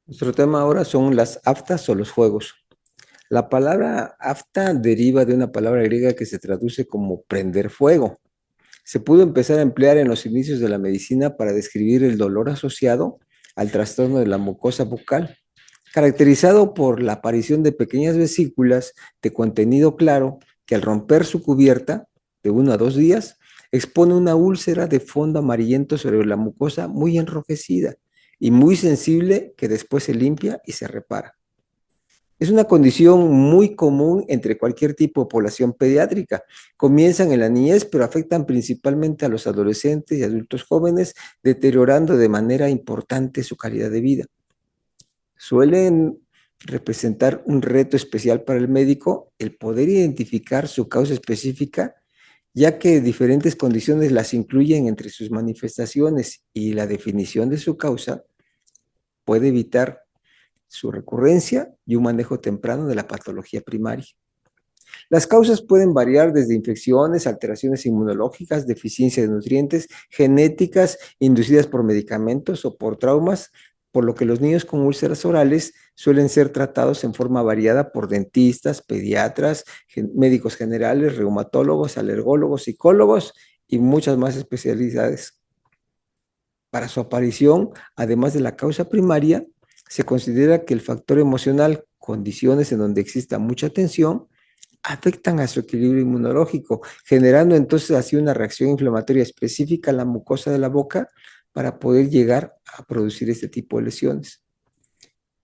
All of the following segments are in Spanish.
Nuestro tema ahora son las aftas o los fuegos. La palabra afta deriva de una palabra griega que se traduce como prender fuego. Se pudo empezar a emplear en los inicios de la medicina para describir el dolor asociado al trastorno de la mucosa bucal, caracterizado por la aparición de pequeñas vesículas de contenido claro que al romper su cubierta de 1 a 2 días expone una úlcera de fondo amarillento sobre la mucosa muy enrojecida y muy sensible que después se limpia y se repara. Es una condición muy común entre cualquier tipo de población pediátrica. Comienzan en la niñez, pero afectan principalmente a los adolescentes y adultos jóvenes, deteriorando de manera importante su calidad de vida. Suelen representar un reto especial para el médico el poder identificar su causa específica, ya que diferentes condiciones las incluyen entre sus manifestaciones y la definición de su causa puede evitar su recurrencia y un manejo temprano de la patología primaria. Las causas pueden variar desde infecciones, alteraciones inmunológicas, deficiencia de nutrientes, genéticas inducidas por medicamentos o por traumas, por lo que los niños con úlceras orales suelen ser tratados en forma variada por dentistas, pediatras, médicos generales, reumatólogos, alergólogos, psicólogos y muchas más especialidades. Para su aparición, además de la causa primaria, se considera que el factor emocional, condiciones en donde exista mucha tensión, afectan a su equilibrio inmunológico, generando entonces así una reacción inflamatoria específica en la mucosa de la boca para poder llegar a producir este tipo de lesiones.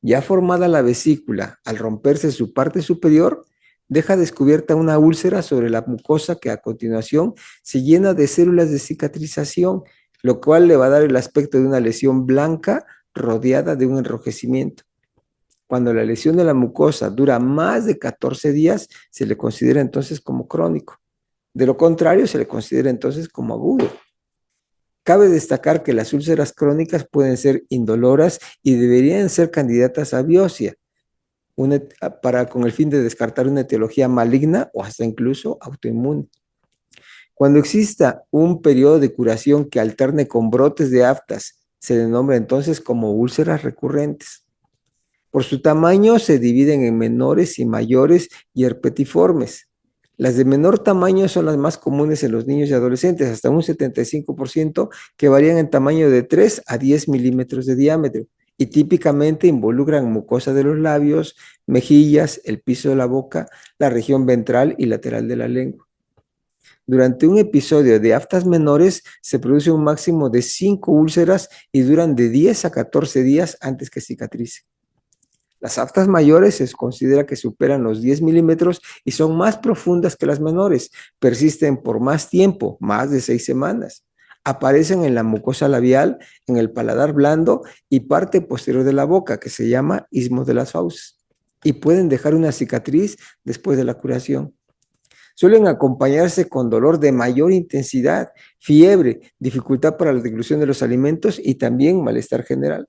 Ya formada la vesícula, al romperse su parte superior, deja descubierta una úlcera sobre la mucosa que a continuación se llena de células de cicatrización, lo cual le va a dar el aspecto de una lesión blanca rodeada de un enrojecimiento. Cuando la lesión de la mucosa dura más de 14 días, se le considera entonces como crónico. De lo contrario, se le considera entonces como agudo. Cabe destacar que las úlceras crónicas pueden ser indoloras y deberían ser candidatas a biopsia con el fin de descartar una etiología maligna o hasta incluso autoinmune. Cuando exista un periodo de curación que alterne con brotes de aftas, se denomina entonces como úlceras recurrentes. Por su tamaño se dividen en menores y mayores y herpetiformes. Las de menor tamaño son las más comunes en los niños y adolescentes, hasta un 75%, que varían en tamaño de 3 a 10 milímetros de diámetro y típicamente involucran mucosa de los labios, mejillas, el piso de la boca, la región ventral y lateral de la lengua. Durante un episodio de aftas menores se produce un máximo de 5 úlceras y duran de 10 a 14 días antes que cicatricen. Las aftas mayores se considera que superan los 10 milímetros y son más profundas que las menores. Persisten por más tiempo, más de 6 semanas. Aparecen en la mucosa labial, en el paladar blando y parte posterior de la boca, que se llama istmo de las fauces. Y pueden dejar una cicatriz después de la curación. Suelen acompañarse con dolor de mayor intensidad, fiebre, dificultad para la deglución de los alimentos y también malestar general.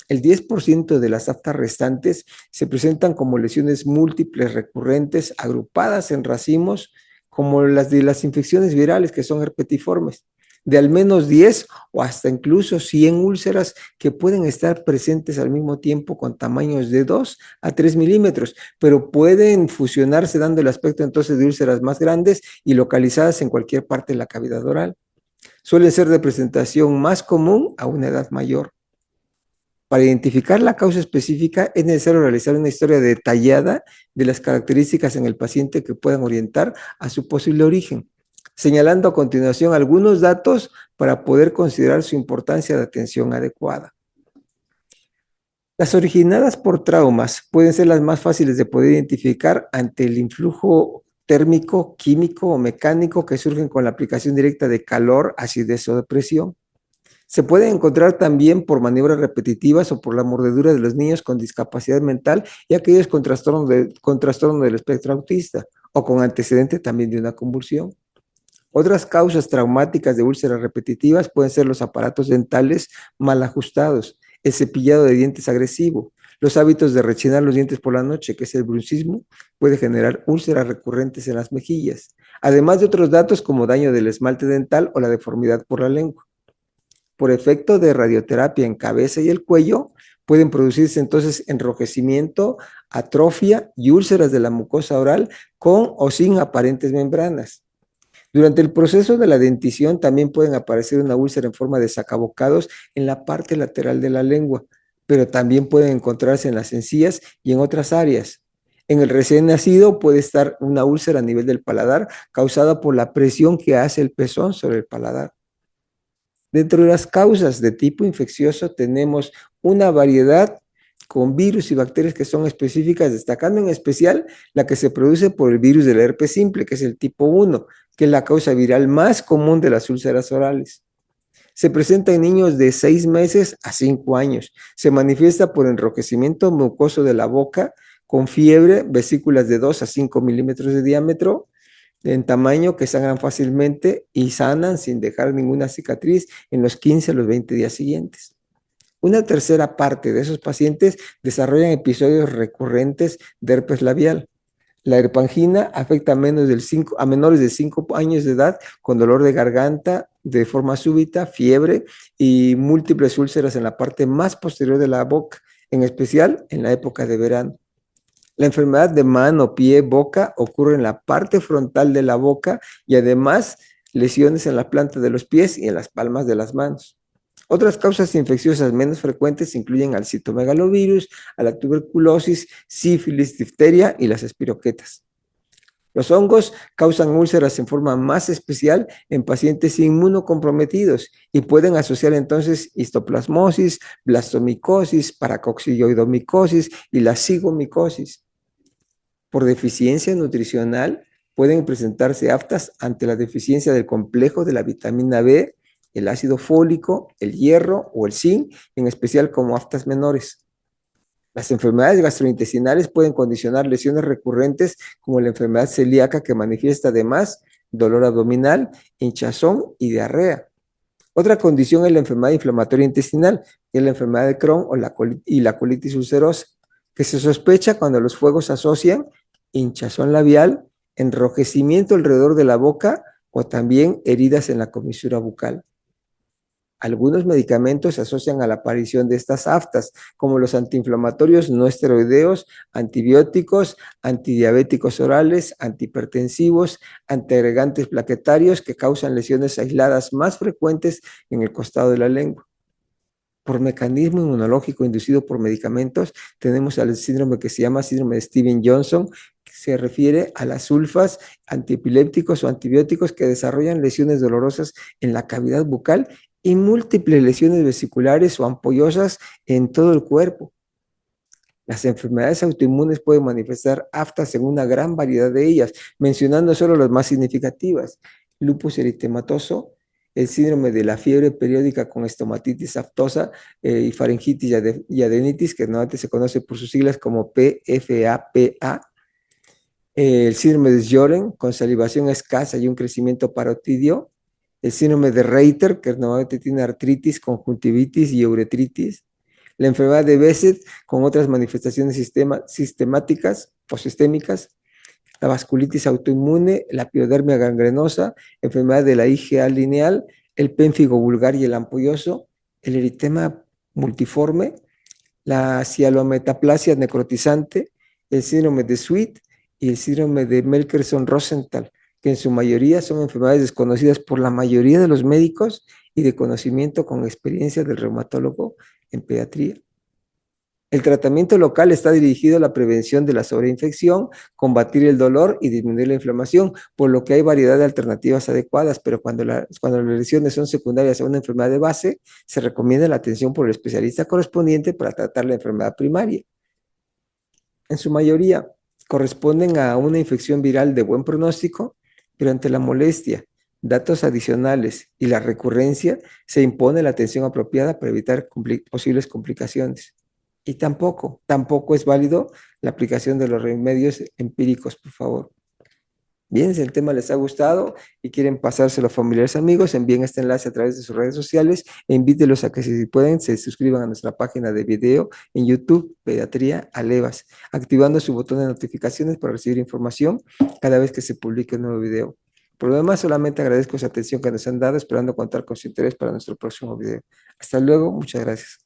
El 10% de las aftas restantes se presentan como lesiones múltiples recurrentes agrupadas en racimos, como las de las infecciones virales que son herpetiformes, de al menos 10 o hasta incluso 100 úlceras que pueden estar presentes al mismo tiempo con tamaños de 2 a 3 milímetros, pero pueden fusionarse dando el aspecto entonces de úlceras más grandes y localizadas en cualquier parte de la cavidad oral. Suelen ser de presentación más común a una edad mayor. Para identificar la causa específica es necesario realizar una historia detallada de las características en el paciente que puedan orientar a su posible origen, señalando a continuación algunos datos para poder considerar su importancia de atención adecuada. Las originadas por traumas pueden ser las más fáciles de poder identificar ante el influjo térmico, químico o mecánico que surgen con la aplicación directa de calor, acidez o depresión. Se puede encontrar también por maniobras repetitivas o por la mordedura de los niños con discapacidad mental y aquellos con trastorno del espectro autista o con antecedente también de una convulsión. Otras causas traumáticas de úlceras repetitivas pueden ser los aparatos dentales mal ajustados, el cepillado de dientes agresivo, los hábitos de rechinar los dientes por la noche, que es el bruxismo, puede generar úlceras recurrentes en las mejillas, además de otros datos como daño del esmalte dental o la deformidad por la lengua. Por efecto de radioterapia en cabeza y el cuello, Pueden producirse entonces enrojecimiento, atrofia y úlceras de la mucosa oral con o sin aparentes membranas. Durante el proceso de la dentición también pueden aparecer una úlcera en forma de sacabocados en la parte lateral de la lengua, pero también pueden encontrarse en las encías y en otras áreas. En el recién nacido puede estar una úlcera a nivel del paladar causada por la presión que hace el pezón sobre el paladar. Dentro de las causas de tipo infeccioso tenemos una variedad con virus y bacterias que son específicas, destacando en especial la que se produce por el virus del herpes simple, que es el tipo 1, que es la causa viral más común de las úlceras orales. Se presenta en niños de 6 meses a 5 años. Se manifiesta por enrojecimiento mucoso de la boca, con fiebre, vesículas de 2 a 5 milímetros de diámetro, en tamaño que sangran fácilmente y sanan sin dejar ninguna cicatriz en los 15 a los 20 días siguientes. Una tercera parte de esos pacientes desarrollan episodios recurrentes de herpes labial. La herpangina afecta a menores de 5 años de edad con dolor de garganta de forma súbita, fiebre y múltiples úlceras en la parte más posterior de la boca, en especial en la época de verano. La enfermedad de mano, pie, boca ocurre en la parte frontal de la boca y además lesiones en la planta de los pies y en las palmas de las manos. Otras causas infecciosas menos frecuentes incluyen al citomegalovirus, a la tuberculosis, sífilis, difteria y las espiroquetas. Los hongos causan úlceras en forma más especial en pacientes inmunocomprometidos y pueden asociar entonces histoplasmosis, blastomicosis, paracoccidioidomicosis y la cigomicosis. Por deficiencia nutricional, pueden presentarse aftas ante la deficiencia del complejo de la vitamina B, el ácido fólico, el hierro o el zinc, en especial como aftas menores. Las enfermedades gastrointestinales pueden condicionar lesiones recurrentes como la enfermedad celíaca que manifiesta además dolor abdominal, hinchazón y diarrea. Otra condición es la enfermedad inflamatoria intestinal, que es la enfermedad de Crohn y la colitis ulcerosa, que se sospecha cuando los fuegos asocian hinchazón labial, enrojecimiento alrededor de la boca o también heridas en la comisura bucal. Algunos medicamentos se asocian a la aparición de estas aftas, como los antiinflamatorios no esteroideos, antibióticos, antidiabéticos orales, antihipertensivos, antiagregantes plaquetarios que causan lesiones aisladas más frecuentes en el costado de la lengua. Por mecanismo inmunológico inducido por medicamentos, tenemos al síndrome que se llama síndrome de Steven-Johnson, que se refiere a las sulfas, antiepilépticos o antibióticos que desarrollan lesiones dolorosas en la cavidad bucal y múltiples lesiones vesiculares o ampollosas en todo el cuerpo. Las enfermedades autoinmunes pueden manifestar aftas en una gran variedad de ellas, mencionando solo las más significativas: lupus eritematoso, el síndrome de la fiebre periódica con estomatitis aftosa y faringitis y adenitis, que normalmente se conoce por sus siglas como PFAPA, el síndrome de Sjögren con salivación escasa y un crecimiento parotidio, el síndrome de Reiter, que normalmente tiene artritis, conjuntivitis y uretritis, la enfermedad de Behçet con otras manifestaciones sistemáticas o sistémicas, la vasculitis autoinmune, la piodermia gangrenosa, enfermedad de la IgA lineal, el pénfigo vulgar y el ampolloso, el eritema multiforme, la cialometaplasia necrotizante, el síndrome de Sweet y el síndrome de Melkerson-Rosenthal, que en su mayoría son enfermedades desconocidas por la mayoría de los médicos y de conocimiento con experiencia del reumatólogo en pediatría. El tratamiento local está dirigido a la prevención de la sobreinfección, combatir el dolor y disminuir la inflamación, por lo que hay variedad de alternativas adecuadas, pero cuando las lesiones son secundarias a una enfermedad de base, se recomienda la atención por el especialista correspondiente para tratar la enfermedad primaria. En su mayoría, corresponden a una infección viral de buen pronóstico, pero ante la molestia, datos adicionales y la recurrencia, se impone la atención apropiada para evitar posibles complicaciones. Y tampoco es válido la aplicación de los remedios empíricos, por favor. Bien, si el tema les ha gustado y quieren pasárselo a familiares amigos, envíen este enlace a través de sus redes sociales e invítelos a que si pueden se suscriban a nuestra página de video en YouTube, Pediatría Alevas, activando su botón de notificaciones para recibir información cada vez que se publique un nuevo video. Por lo demás, solamente agradezco su atención que nos han dado, esperando contar con su interés para nuestro próximo video. Hasta luego, muchas gracias.